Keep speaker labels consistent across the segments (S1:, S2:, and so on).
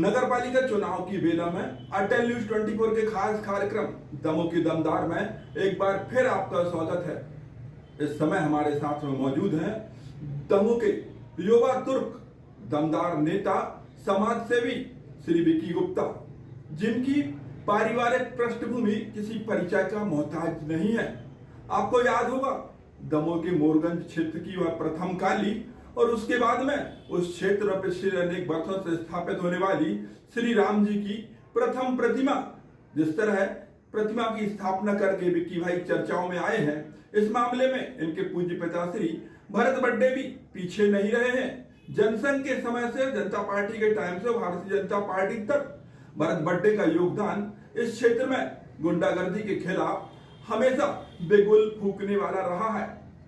S1: नगरपालिका चुनाव की बेला में अटल न्यूज 24 के खास कार्यक्रम दमों की दमदार में एक बार फिर आपका स्वागत है। इस समय हमारे साथ में मौजूद हैं दमों के युवा तुर्क दमदार नेता समाज सेवी श्री विक्की गुप्ता, जिनकी पारिवारिक पृष्ठभूमि किसी परिचय का मोहताज नहीं है। आपको याद होगा दमों के मोरगंज क्षेत्र की वह प्रथम काली और उसके बाद में उस क्षेत्र में पिछले अनेक वर्षों से स्थापित होने वाली श्री राम जी की प्रथम प्रतिमा। जिस तरह प्रतिमा की स्थापना करके विक्की भाई चर्चाओं में आए हैं, इस मामले में इनके पूज्य पिता श्री भरत बड्डे भी पीछे नहीं रहे हैं। जनसंघ के समय से जनता पार्टी के टाइम से भारतीय जनता पार्टी तक भरत बड्डे का योगदान इस क्षेत्र में गुंडागर्दी के खिलाफ हमेशा बेगुल फूकने वाला रहा है।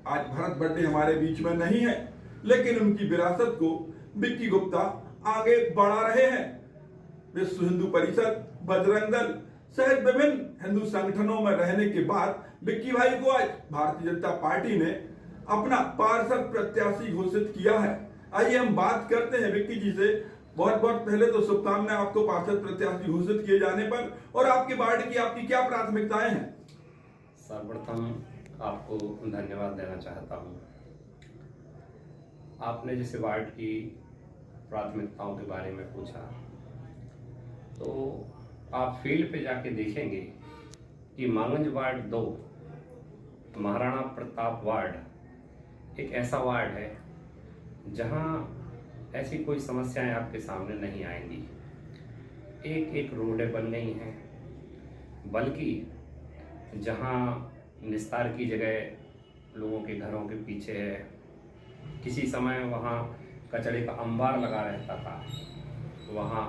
S1: आज भरत बड्डे हमारे बीच में नहीं है, लेकिन उनकी विरासत को विक्की गुप्ता आगे बढ़ा रहे हैं। विश्व हिंदू परिषद, बजरंग दल सहित विभिन्न हिंदू संगठनों में रहने के बाद विक्की भाई को आज भारतीय जनता पार्टी ने अपना पार्षद प्रत्याशी घोषित किया है। आइए हम बात करते हैं विक्की जी से। बहुत बहुत पहले तो शुभकामनाएं आपको पार्षद प्रत्याशी घोषित किए जाने पर। और आपके वार्ड की आपकी क्या प्राथमिकताएं हैं?
S2: सर्वप्रथम आपको धन्यवाद देना चाहता हूं। आपने जैसे वार्ड की प्राथमिकताओं के बारे में पूछा, तो आप फील्ड पे जाके देखेंगे कि मांगंज वार्ड 2 महाराणा प्रताप वार्ड एक ऐसा वार्ड है जहां ऐसी कोई समस्याएं आपके सामने नहीं आएंगी। एक एक रोडें बन गई हैं, बल्कि जहां निस्तार की जगह लोगों के घरों के पीछे है, किसी समय वहाँ कचरे का अंबार लगा रहता था, वहाँ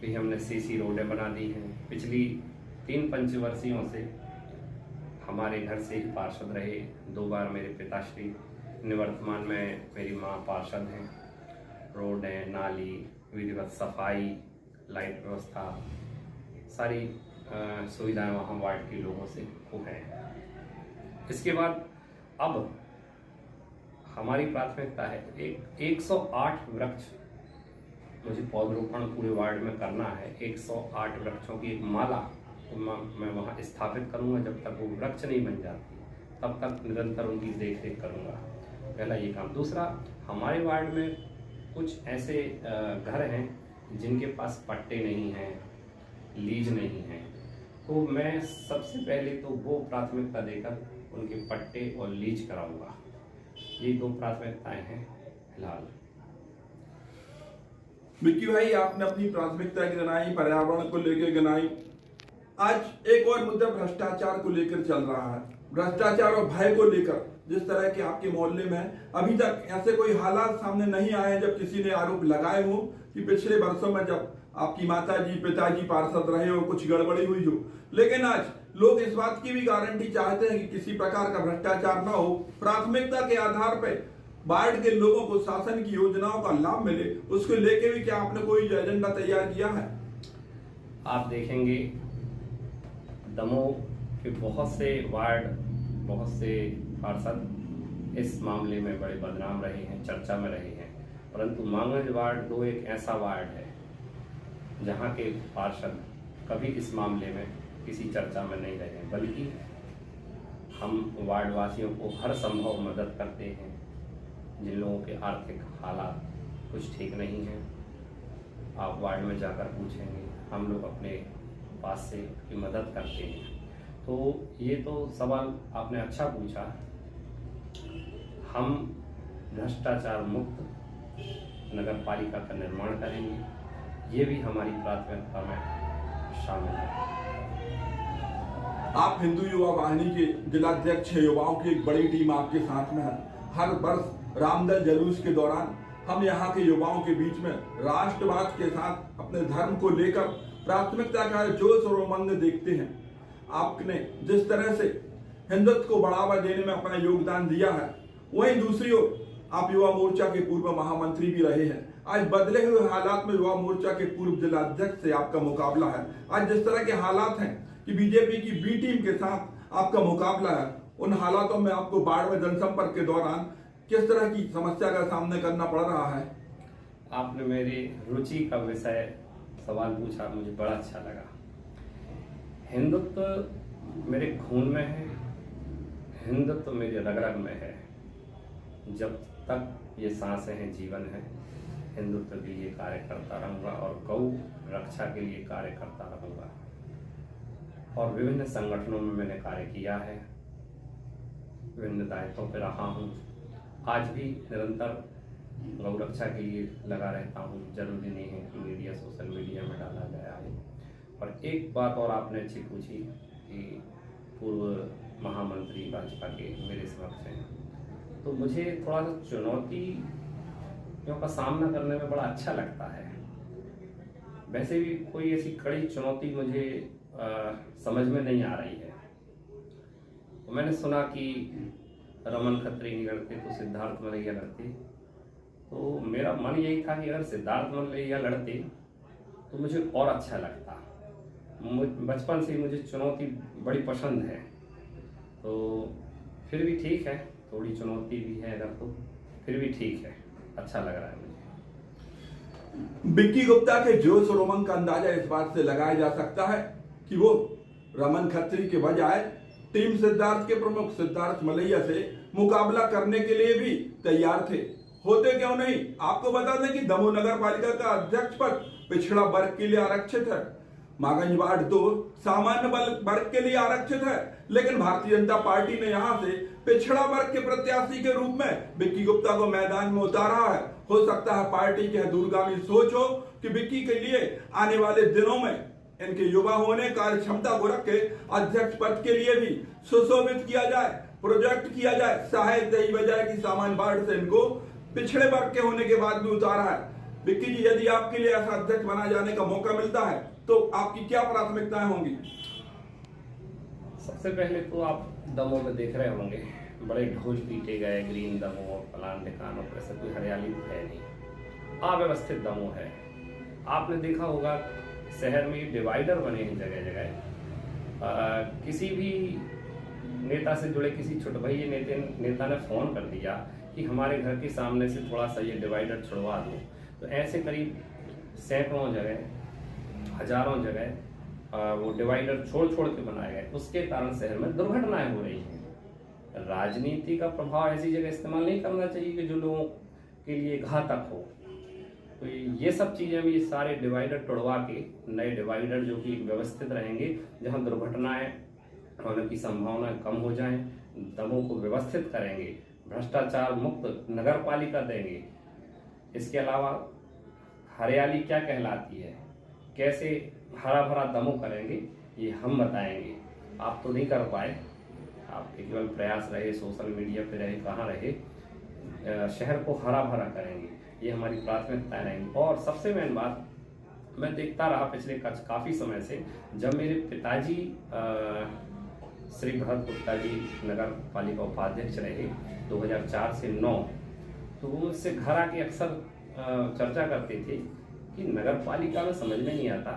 S2: भी हमने सीसी रोडें बना दी हैं। पिछली 3 पंचवर्षीयों से हमारे घर से ही पार्षद रहे। 2 बार मेरे पिताश्री, निवर्तमान में मेरी माँ पार्षद हैं। रोडें, नाली, विधिवत सफाई, लाइट व्यवस्था, सारी सुविधाएं वहाँ वार्ड के लोगों से को हैं। इसके बाद अब हमारी प्राथमिकता है 108 वृक्ष मुझे पौधरोपण पूरे वार्ड में करना है। 108 वृक्षों की एक माला तो मैं वहाँ स्थापित करूँगा। जब तक वो वृक्ष नहीं बन जाती तब तक निरंतर उनकी देख रेख करूँगा। पहला ये काम। दूसरा, हमारे वार्ड में कुछ ऐसे घर हैं जिनके पास पट्टे नहीं हैं, लीज नहीं है, तो मैं सबसे पहले तो वो प्राथमिकता देकर उनके पट्टे और लीज कराऊंगा। ये 2 प्राथमिकताएं हैं फिलहाल।
S1: विक्की भाई, आपने अपनी प्राथमिकता गिनाई, पर्यावरण को लेकर गिनाई। आज एक और मुद्दा भ्रष्टाचार को लेकर चल रहा है। भ्रष्टाचार और भय को लेकर जिस तरह के आपके मोहल्ले में अभी तक ऐसे कोई हालात सामने नहीं आए जब किसी ने आरोप लगाए हो कि पिछले वर्षों में जब आपकी माताजी पिताजी पार्षद रहे हो कुछ गड़बड़ी हुई हो। लेकिन आज लोग इस बात की भी गारंटी चाहते हैं कि किसी प्रकार का भ्रष्टाचार न हो। प्राथमिकता के आधार पर वार्ड के लोगों को शासन की योजनाओं का लाभ मिले, उसको लेके भी क्या आपने कोई एजेंडा तैयार किया है?
S2: आप देखेंगे दमोह के बहुत से वार्ड, बहुत से पार्षद इस मामले में बड़े बदनाम रहे हैं, चर्चा में रहे हैं, परंतु मांगंज वार्ड 2 एक ऐसा वार्ड है जहाँ के पार्षद कभी इस मामले में किसी चर्चा में नहीं रहे, बल्कि हम वार्ड वासियों को हर संभव मदद करते हैं। जिन लोगों के आर्थिक हालात कुछ ठीक नहीं हैं, आप वार्ड में जाकर पूछेंगे, हम लोग अपने पास से की मदद करते हैं। तो ये तो सवाल आपने अच्छा पूछा। हम भ्रष्टाचार मुक्त नगर पालिका का निर्माण करेंगे, ये भी हमारी प्राथमिकता में शामिल है।
S1: आप हिंदू युवा वाहिनी के जिलाध्यक्ष हैं, युवाओं की एक बड़ी टीम आपके साथ में है। हर वर्ष रामदल जुलूस के दौरान हम यहाँ के युवाओं के बीच में राष्ट्रवाद के साथ अपने धर्म को लेकर प्राथमिकता का जोश और उमंग देखते हैं। आपने जिस तरह से हिंदुत्व को बढ़ावा देने में अपना योगदान दिया है, वहीं दूसरी ओर आप युवा मोर्चा के पूर्व महामंत्री भी रहे हैं। आज बदले हुए हालात में युवा मोर्चा के पूर्व जिलाध्यक्ष से आपका मुकाबला है। आज जिस तरह के हालात हैं कि बीजेपी की बी टीम के साथ आपका मुकाबला है, उन हालातों में आपको बाढ़ में जनसंपर्क के दौरान किस तरह की समस्या का सामना करना पड़ रहा है?
S2: आपने मेरी रुचि का विषय सवाल पूछा, मुझे बड़ा अच्छा लगा। हिंदुत्व मेरे खून में है, हिंदुत्व मेरे रग रग में है। जब तक ये सांसें हैं, जीवन है, हिंदुत्व के लिए कार्य करता रहूँगा और गौ रक्षा के लिए कार्य करता रहूँगा। और विभिन्न संगठनों में मैंने कार्य किया है, विभिन्न दायित्वों पर रहा हूँ। आज भी निरंतर गौ रक्षा के लिए लगा रहता हूँ। जरूरी नहीं है कि मीडिया, सोशल मीडिया में डाला गया है। और एक बात और आपने अच्छी पूछी कि पूर्व महामंत्री भाजपा के मेरे समक्ष हैं, तो मुझे थोड़ा सा चुनौतियों का सामना करने में बड़ा अच्छा लगता है। वैसे भी कोई ऐसी कड़ी चुनौती मुझे समझ में नहीं आ रही है। तो मैंने सुना कि रमन खत्री नहीं लड़ते तो सिद्धार्थ मलैया लड़ते, तो मेरा मन यही था कि अगर सिद्धार्थ मलैया लड़ते तो मुझे और अच्छा लगता। बचपन से मुझे चुनौती बड़ी पसंद है, तो फिर भी ठीक है, थोड़ी चुनौती भी है अगर, तो फिर भी ठीक है, अच्छा लग रहा है मुझे।
S1: विक्की गुप्ता के जोश और उमंग का अंदाजा इस बात से लगाया जा सकता है कि वो रमन खत्री के बजाय टीम सिद्धार्थ के प्रमुख सिद्धार्थ मलैया से मुकाबला करने के लिए भी तैयार थे। होते क्यों नहीं? आपको बता दें कि दमोह नगर पालिका का अध्यक्ष पद पिछड़ा वर्ग के लिए आरक्षित है। मागंज वार्ड 2 सामान्य वर्ग के लिए आरक्षित है, लेकिन भारतीय जनता पार्टी ने यहां से पिछड़ा वर्ग के प्रत्याशी के रूप में विक्की गुप्ता को मैदान में उतारा है। हो सकता है पार्टी की दूरगामी सोच हो कि विक्की के लिए आने वाले दिनों में इनके युवा होने, कार्य क्षमता को रख के अध्यक्ष पद के लिए भी सुशोभित किया जाए, प्रोजेक्ट किया जाए। शायद यही वजह है कि सामान्य वार्ड से इनको पिछड़े वर्ग के होने के बाद भी उतारा है। विक्की जी, यदि आपके लिए ऐसा अध्यक्ष बना जाने का मौका मिलता है तो आपकी क्या प्राथमिकताएं होंगी?
S2: सबसे पहले तो आप दमोह में देख रहे होंगे, बड़े ढोल पीटे गए, ग्रीन दमोह और फलान ढिकान और ऐसा कोई हरियाली तो है नहीं, अव्यवस्थित दमोह है। आपने देखा होगा शहर में डिवाइडर बने हैं जगह जगह। किसी भी नेता से जुड़े किसी छुटभइये नेता ने फोन कर दिया कि हमारे घर के सामने से थोड़ा सा ये डिवाइडर छुड़वा दो, तो ऐसे करीब सैकड़ों जगह, हजारों जगह वो डिवाइडर छोड़ छोड़ के बनाए गए। उसके कारण शहर में दुर्घटनाएं हो रही हैं। राजनीति का प्रभाव ऐसी जगह इस्तेमाल नहीं करना चाहिए कि जो लोगों के लिए घातक हो। तो ये सब चीज़ें भी, सारे डिवाइडर तोड़वा के नए डिवाइडर जो कि व्यवस्थित रहेंगे, जहां दुर्घटनाएं होने की संभावना कम हो जाएं, दमों को व्यवस्थित करेंगे, भ्रष्टाचार मुक्त नगर पालिका देंगे। इसके अलावा हरियाली क्या कहलाती है, कैसे हरा भरा दमोह करेंगे, ये हम बताएंगे। आप तो नहीं कर पाए, आपके केवल प्रयास रहे, सोशल मीडिया पे रहे, कहाँ रहे, शहर को हरा भरा करेंगे, ये हमारी प्राथमिकताएं रहेंगी। और सबसे मेन बात, मैं देखता रहा पिछले काफ़ी समय से, जब मेरे पिताजी श्री भरत गुप्ता जी नगर पालिका उपाध्यक्ष रहे 2004 से 9, तो वो मुझसे घर आके अक्सर चर्चा करते थे कि नगर पालिका में समझ में नहीं आता,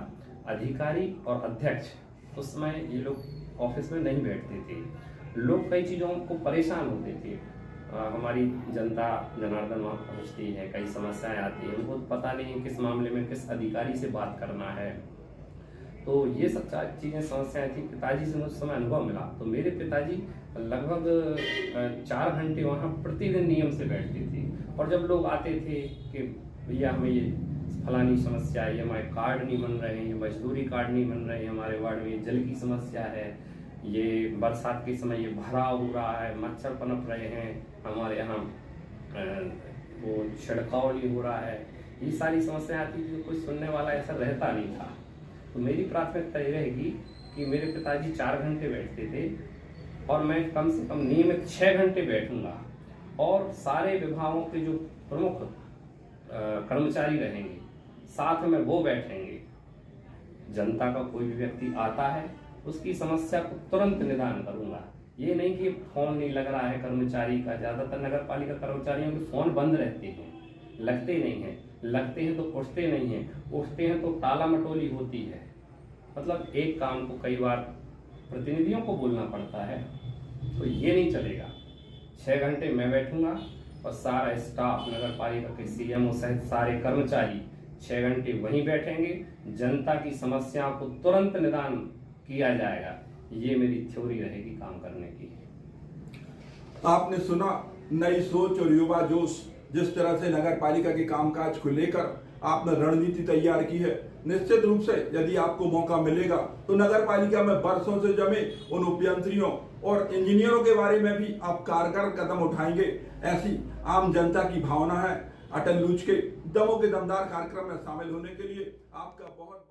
S2: अधिकारी और अध्यक्ष उस समय ये लोग ऑफिस में नहीं बैठते थे, लोग कई चीज़ों को परेशान होते थे। हमारी जनता जनार्दन वहाँ पहुँचती है, कई समस्याएं आती हैं, उनको पता नहीं है किस मामले में किस अधिकारी से बात करना है। तो ये सब चीज़ें समस्याएं थी। पिताजी से मुझ समय अनुभव मिला, तो मेरे पिताजी लगभग 4 घंटे वहाँ प्रतिदिन नियम से बैठते थे। और जब लोग आते थे कि भैया हमें ये फलानी समस्या है, ये हमारे कार्ड नहीं बन रहे हैं, मजदूरी कार्ड नहीं बन रहे हैं, हमारे वार्ड में जल की समस्या है, ये बरसात के समय ये भराव हो रहा है, मच्छर पनप रहे हैं, हमारे यहाँ वो छिड़काव नहीं हो रहा है, ये सारी समस्याएं आती थी। कोई सुनने वाला ऐसा रहता नहीं था। तो मेरी प्राथमिकता ये रहेगी कि मेरे पिताजी 4 घंटे बैठते थे और मैं कम से कम नियमित 6 घंटे बैठूंगा, और सारे विभागों के जो प्रमुख कर्मचारी रहेंगे साथ में वो बैठेंगे। जनता का कोई भी व्यक्ति आता है, उसकी समस्या को तुरंत निदान करूंगा। ये नहीं कि फोन नहीं लग रहा है कर्मचारी का, ज़्यादातर नगर पालिका कर्मचारियों के फोन बंद रहते हैं, लगते नहीं हैं, लगते हैं तो उठते नहीं हैं, उठते हैं तो टाला मटोली होती है। मतलब एक काम को कई बार प्रतिनिधियों को बोलना पड़ता है, तो ये नहीं चलेगा। 6 घंटे मैं बैठूंगा और सारा स्टाफ नगर पालिका के CMO सहित सारे कर्मचारी 6 घंटे वहीं बैठेंगे, जनता की समस्याओं को तुरंत निदान किया जाएगा। ये मेरी थ्योरी रहेगी काम करने की।
S1: आपने सुना नई सोच और युवा जोश, जिस तरह से नगर पालिका के कामकाज को लेकर आपने रणनीति तैयार की है। निश्चित रूप से यदि आपको मौका मिलेगा तो नगर पालिका में बरसों से जमे उन उपयंत्रियों और इंजीनियरों के बारे में भी आप कारगर कदम उठाएंगे, ऐसी आम जनता की भावना है। अटल लूज के दमों के दमदार कार्यक्रम में शामिल होने के लिए आपका बहुत